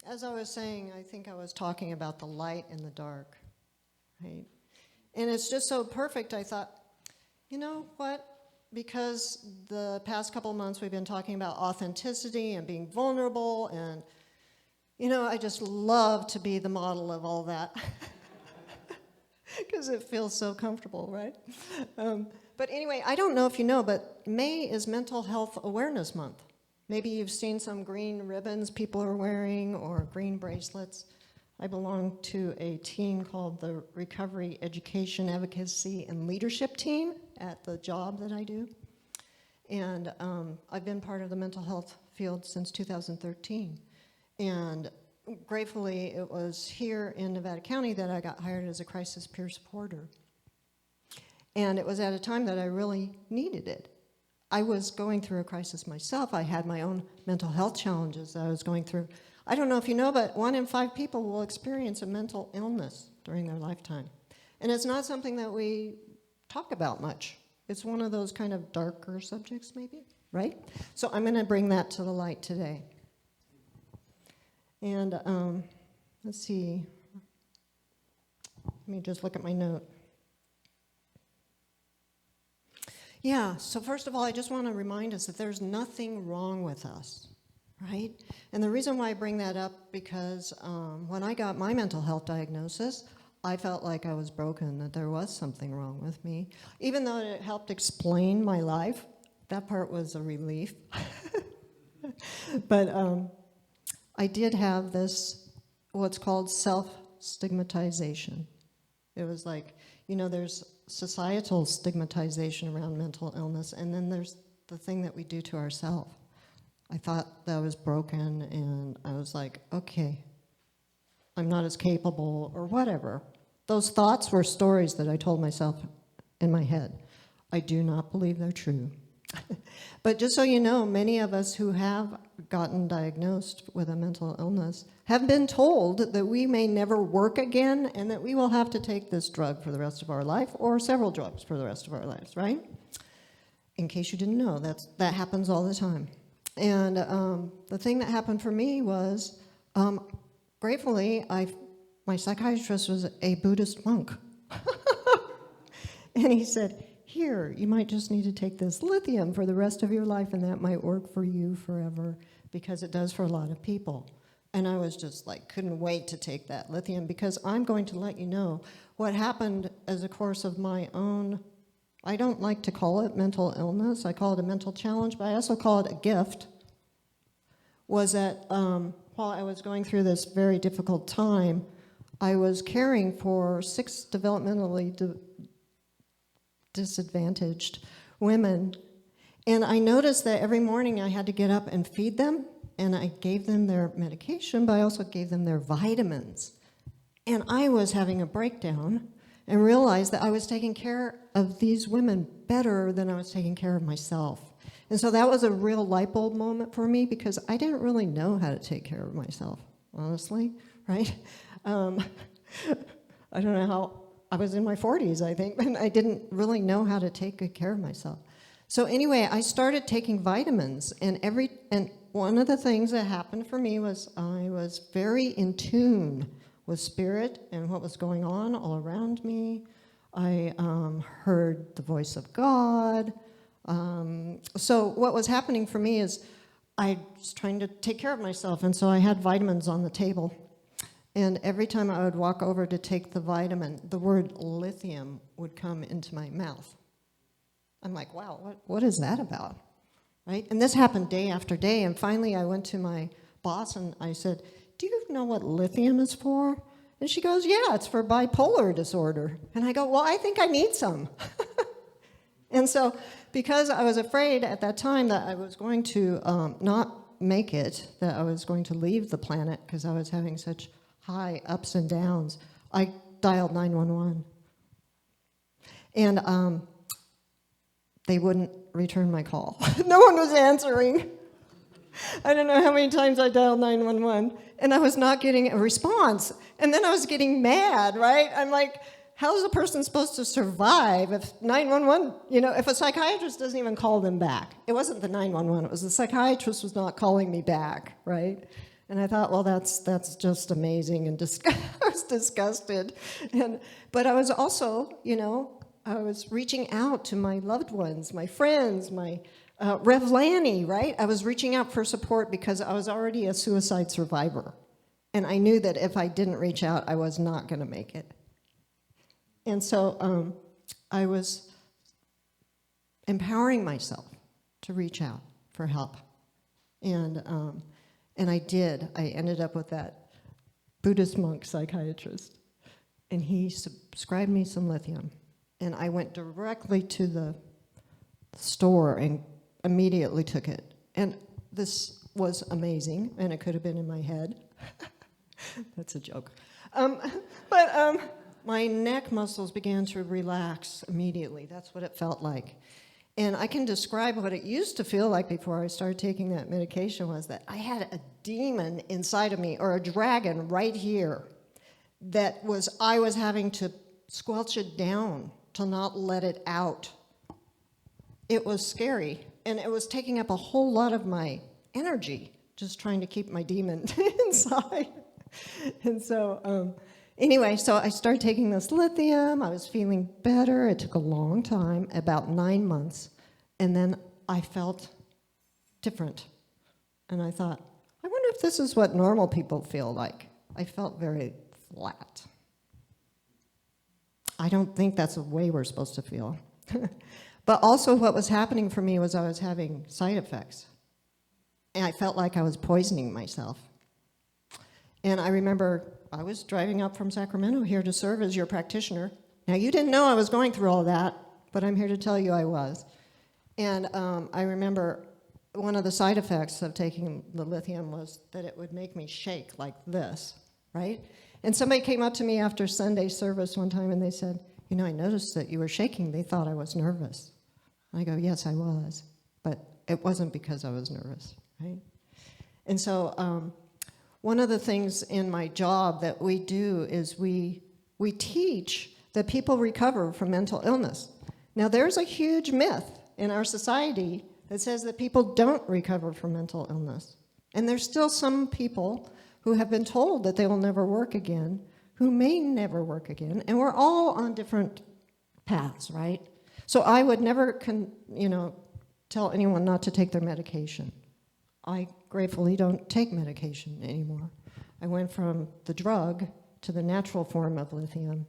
as I was saying, I think I was talking about the light and the dark, right? And it's just so perfect, I thought, you know what? Because the past couple months we've been talking about authenticity and being vulnerable, and, you know, I just love to be the model of all that. Because it feels so comfortable, right? But anyway, I don't know if you know, but May is Mental Health Awareness Month. Maybe you've seen some green ribbons people are wearing or green bracelets. I belong to a team called the Recovery Education Advocacy and Leadership Team at the job that I do. And I've been part of the mental health field since 2013. And gratefully, it was here in Nevada County that I got hired as a crisis peer supporter. And it was at a time that I really needed it. I was going through a crisis myself. I had my own mental health challenges that I was going through. I don't know if you know, but 1 in 5 people will experience a mental illness during their lifetime. And it's not something that we talk about much. It's one of those kind of darker subjects, maybe, right? So I'm going to bring that to the light today. And let's see. Let me just look at my note. Yeah, so first of all, I just want to remind us that there's nothing wrong with us, right? And the reason why I bring that up, because when I got my mental health diagnosis, I felt like I was broken, that there was something wrong with me. Even though it helped explain my life, that part was a relief. But I did have this, what's called self-stigmatization. It was like, you know, there's societal stigmatization around mental illness, and then there's the thing that we do to ourselves. I thought that I was broken, and I was like, okay, I'm not as capable, or whatever. Those thoughts were stories that I told myself in my head. I do not believe they're true. But just so you know, many of us who have gotten diagnosed with a mental illness have been told that we may never work again and that we will have to take this drug for the rest of our life or several drugs for the rest of our lives, right? In case you didn't know, that happens all the time. And the thing that happened for me was, gratefully, my psychiatrist was a Buddhist monk. And he said, here, you might just need to take this lithium for the rest of your life, and that might work for you forever, because it does for a lot of people. And I was just like, couldn't wait to take that lithium, because I'm going to let you know what happened as a course of my own, I don't like to call it mental illness, I call it a mental challenge, but I also call it a gift, was that while I was going through this very difficult time, I was caring for 6 developmentally disadvantaged women, and I noticed that every morning I had to get up and feed them, and I gave them their medication, but I also gave them their vitamins. And I was having a breakdown and realized that I was taking care of these women better than I was taking care of myself. And so that was a real light bulb moment for me, because I didn't really know how to take care of myself, honestly, right? I don't know how. I was in my 40s, I think, and I didn't really know how to take good care of myself. So anyway, I started taking vitamins, and one of the things that happened for me was I was very in tune with spirit and what was going on all around me. I heard the voice of God. So what was happening for me is I was trying to take care of myself, and so I had vitamins on the table. And every time I would walk over to take the vitamin, the word lithium would come into my mouth. I'm like, wow, what is that about? Right? And this happened day after day. And finally, I went to my boss and I said, do you know what lithium is for? And she goes, yeah, it's for bipolar disorder. And I go, well, I think I need some. And so because I was afraid at that time that I was going to not make it, that I was going to leave the planet because I was having such high ups and downs, I dialed 911. And they wouldn't return my call. No one was answering. I don't know how many times I dialed 911, and I was not getting a response. And then I was getting mad, right? I'm like, how's a person supposed to survive if 911, if a psychiatrist doesn't even call them back? It wasn't the 911, it was the psychiatrist was not calling me back, right? And I thought, well, that's just amazing, and I was disgusted. But I was also, I was reaching out to my loved ones, my friends, my Rev Lanny, right? I was reaching out for support because I was already a suicide survivor. And I knew that if I didn't reach out, I was not going to make it. And so I was empowering myself to reach out for help. And I did. I ended up with that Buddhist monk psychiatrist. And he prescribed me some lithium. And I went directly to the store and immediately took it. And this was amazing, and it could have been in my head. That's a joke. But my neck muscles began to relax immediately. That's what it felt like. And I can describe what it used to feel like before I started taking that medication was that I had a demon inside of me, or a dragon right here, that I was having to squelch it down to not let it out. It was scary, and it was taking up a whole lot of my energy, just trying to keep my demon inside. And so, anyway, so I started taking this lithium. I was feeling better. It took a long time, about 9 months, and then I felt different. And I thought, I wonder if this is what normal people feel like. I felt very flat. I don't think that's the way we're supposed to feel. But also what was happening for me was I was having side effects. And I felt like I was poisoning myself. And I remember I was driving up from Sacramento here to serve as your practitioner. Now, you didn't know I was going through all that, but I'm here to tell you I was. And I remember one of the side effects of taking the lithium was that it would make me shake like this, right? And somebody came up to me after Sunday service one time and they said, I noticed that you were shaking. They thought I was nervous. I go, yes, I was. But it wasn't because I was nervous, right? And so one of the things in my job that we do is we teach that people recover from mental illness. Now, there's a huge myth in our society that says that people don't recover from mental illness. And there's still some people who have been told that they will never work again, who may never work again, and we're all on different paths, right? So I would never, tell anyone not to take their medication. I gratefully don't take medication anymore. I went from the drug to the natural form of lithium,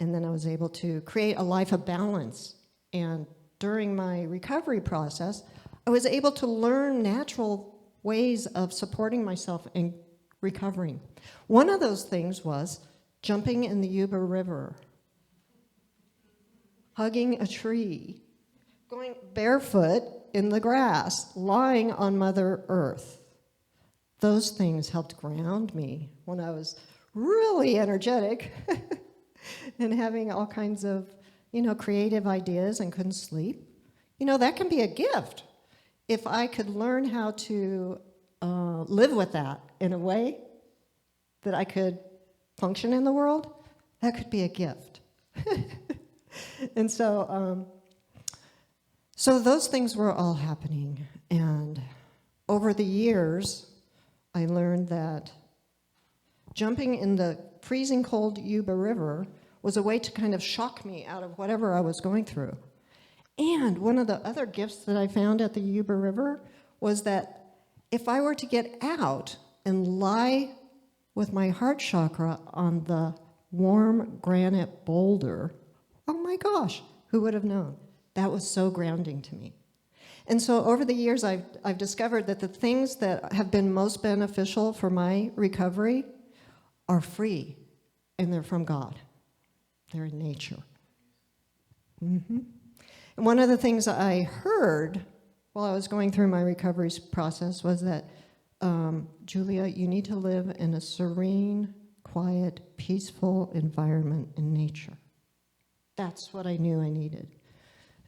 and then I was able to create a life of balance. And during my recovery process, I was able to learn natural ways of supporting myself and recovering. One of those things was jumping in the Yuba River, hugging a tree, going barefoot in the grass, lying on Mother Earth. Those things helped ground me when I was really energetic and having all kinds of, creative ideas and couldn't sleep. That can be a gift. If I could learn how to live with that in a way that I could function in the world, that could be a gift. And so those things were all happening. And over the years, I learned that jumping in the freezing cold Yuba River was a way to kind of shock me out of whatever I was going through. And one of the other gifts that I found at the Yuba River was that if I were to get out and lie with my heart chakra on the warm granite boulder, oh my gosh, who would have known? That was so grounding to me. And so over the years, I've discovered that the things that have been most beneficial for my recovery are free, and they're from God. They're in nature. Mm-hmm. And one of the things I heard while I was going through my recovery process was that, Julia, you need to live in a serene, quiet, peaceful environment in nature. That's what I knew I needed.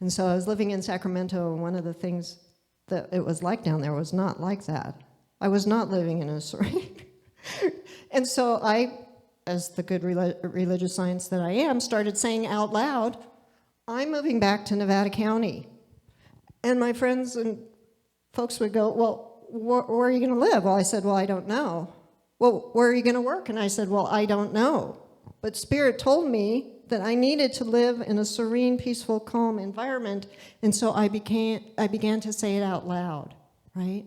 And so I was living in Sacramento, and one of the things that it was like down there was not like that. I was not living in a serene. And so I, as the good religious science that I am, started saying out loud, I'm moving back to Nevada County. And my friends and folks would go, well, where are you going to live? Well, I said, well, I don't know. Well, where are you going to work? And I said, well, I don't know. But Spirit told me that I needed to live in a serene, peaceful, calm environment, and so I began to say it out loud, right?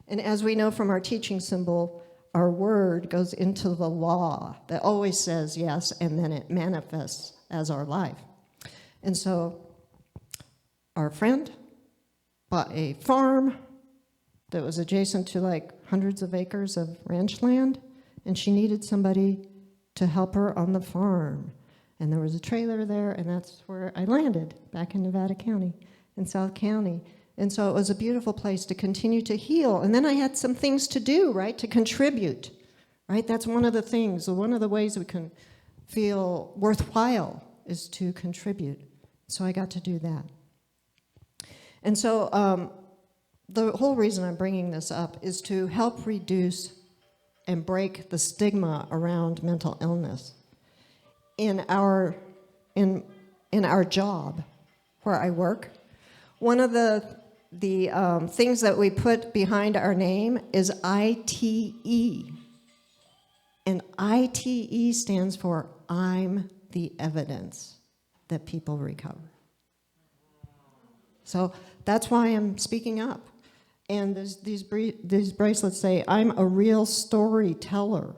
And as we know from our teaching symbol, our word goes into the law that always says yes, and then it manifests as our life. And so our friend bought a farm that was adjacent to like hundreds of acres of ranch land, and she needed somebody to help her on the farm. And there was a trailer there, and that's where I landed, back in Nevada County, in South County. And so it was a beautiful place to continue to heal. And then I had some things to do, right, to contribute, right? That's one of the things, one of the ways we can feel worthwhile is to contribute. So I got to do that. And so the whole reason I'm bringing this up is to help reduce and break the stigma around mental illness. In our job where I work, one of the things that we put behind our name is ITE. And ITE stands for I'm the evidence that people recover. So that's why I'm speaking up. And these bracelets say, I'm a real storyteller.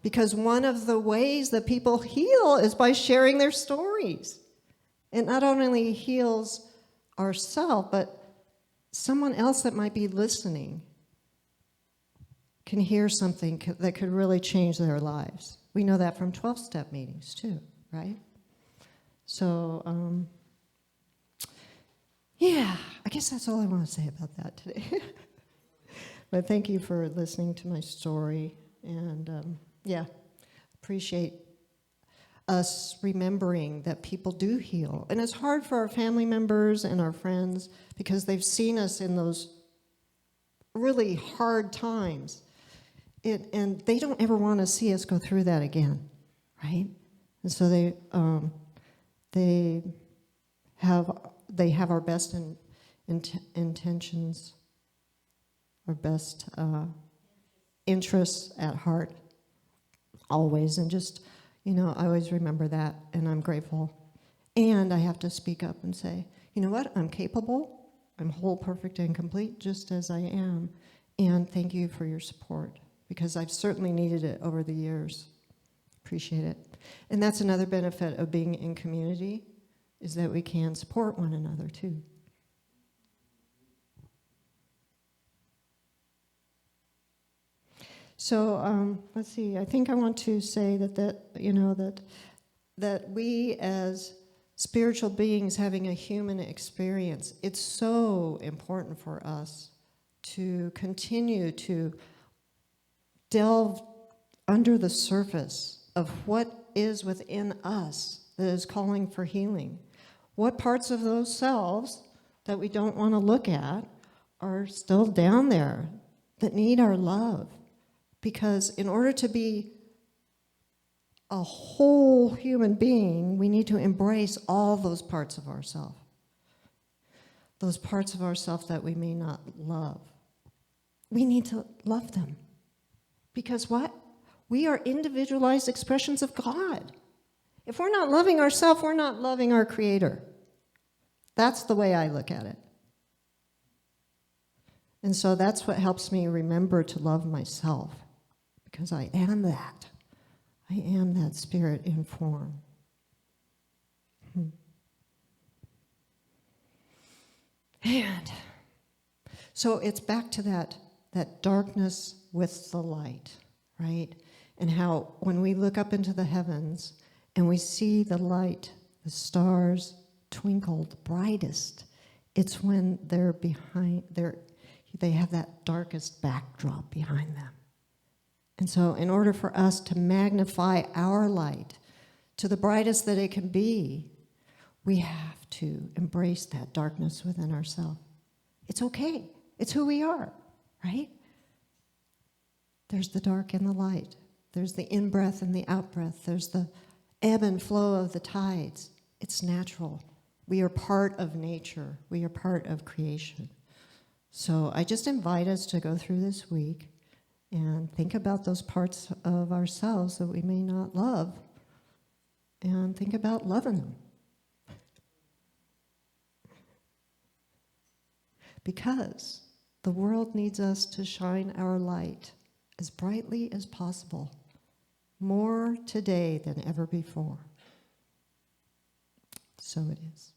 Because one of the ways that people heal is by sharing their stories. It not only heals ourselves, but someone else that might be listening can hear something that could really change their lives. We know that from 12-step meetings too, right? So, yeah, I guess that's all I want to say about that today. But thank you for listening to my story, and yeah, appreciate us remembering that people do heal. And it's hard for our family members and our friends because they've seen us in those really hard times. And they don't ever want to see us go through that again, right? And so they have our best intentions, our best interests at heart. Always, and just, I always remember that, and I'm grateful. And I have to speak up and say, you know what, I'm capable, I'm whole, perfect, and complete, just as I am, and thank you for your support, because I've certainly needed it over the years. Appreciate it. And that's another benefit of being in community, is that we can support one another, too. So let's see. I think I want to say that we as spiritual beings having a human experience, it's so important for us to continue to delve under the surface of what is within us that is calling for healing. What parts of those selves that we don't want to look at are still down there that need our love. Because in order to be a whole human being, we need to embrace all those parts of ourselves. Those parts of ourselves that we may not love. We need to love them. Because what? We are individualized expressions of God. If we're not loving ourselves, we're not loving our Creator. That's the way I look at it. And so that's what helps me remember to love myself. Because I am that. I am that spirit in form. And so it's back to that darkness with the light, right? And how when we look up into the heavens and we see the light, the stars twinkle the brightest, it's when they have that darkest backdrop behind them. And so in order for us to magnify our light to the brightest that it can be, we have to embrace that darkness within ourselves. It's okay. It's who we are, right? There's the dark and the light. There's the in-breath and the out-breath. There's the ebb and flow of the tides. It's natural. We are part of nature. We are part of creation. So I just invite us to go through this week and think about those parts of ourselves that we may not love, and think about loving them. Because the world needs us to shine our light as brightly as possible, more today than ever before. So it is.